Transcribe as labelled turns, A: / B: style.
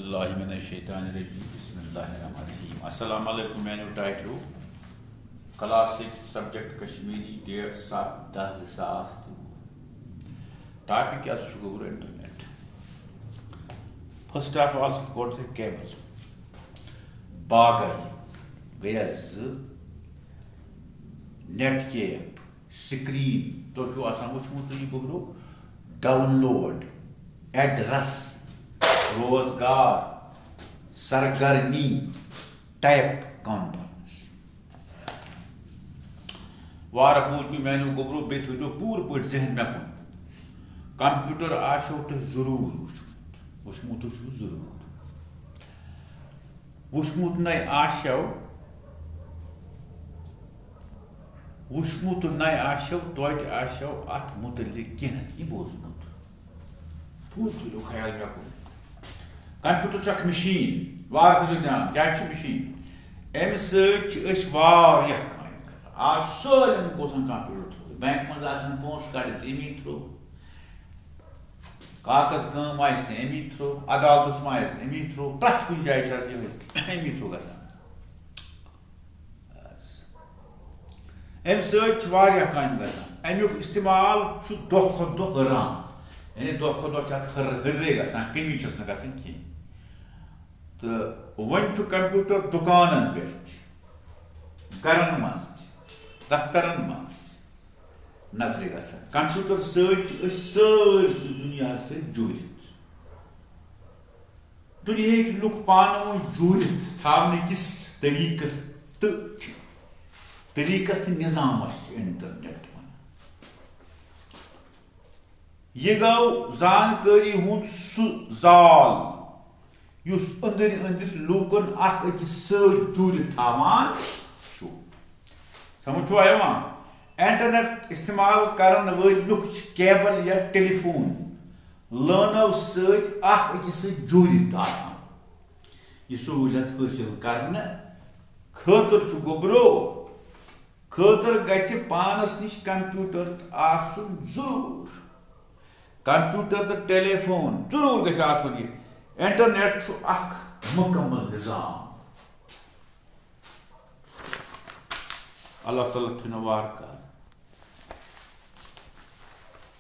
A: बिस्मिल्लाहिर्रहमानिर्रहीम। अस्सलाम वालेकुम। मैंने title class 6 subject Kashmiri date 7/10/2023। Topic क्या गोबर इंटरनेट। फर्स्ट ऑफ ऑल गोट थे केबल बागई गया नेट केप स्क्रीन तो वुचमुत गोबरो डाउनलोड एड्रेस रोजगार सरगर्मी टाइप कॉन्फ्रेंस वार बूझ मैंने गोबरो बे थो पूर पे जहन मे कुन कंप्यूटर आशो तो जरूर वुचमुत जरूर वुचमुत नई आशो तोत आशो अत मुतलिक कह बोजमुत पूर थो ख्याल मे कुन कंप्यूटर मशीन वार थो ध्यान क्या मशीन अम सवार आज सालम गोसन कंप्यूटर थ्रू बैंक मज पोस कड़ित अमी थ्रू कागज कम अमी थ्रू अदालत अमी थ्रू प्रत कुछ जाए अमी थ्रू ग अम सम अमुक इस्तेमाल दो खुद दो रान यानी दो खुद दो हर्रे ग कमी ग तो वन कंप्यूटर दुकान पे गरन मज दफ्तरन मज नजर ग कंप्यूटर सारी दुनिया से जुड़ित दुनिया लुक पान जुड़ित थाने किस तरीकस निजाम इंटरनेट यह गो जानकारी हुंद जाल युस अंदर अंदर लूकन अकिस जुड़ित थावान समझ आया इंटरनेट इस्तेमाल करन वल लुक केबल या टेलीफोन लानो सकिस जुड़ित यह सहूलियत हासिल करने खतर गोबरो खतर गि पानस निश कंप्यूटर आसुन जरूर कंप्यूटर तो टेलीफोन जरूर गि आसुन यह इंटरनेट मुकम्मल निजाम अल्लाह ताला थुन वार कर।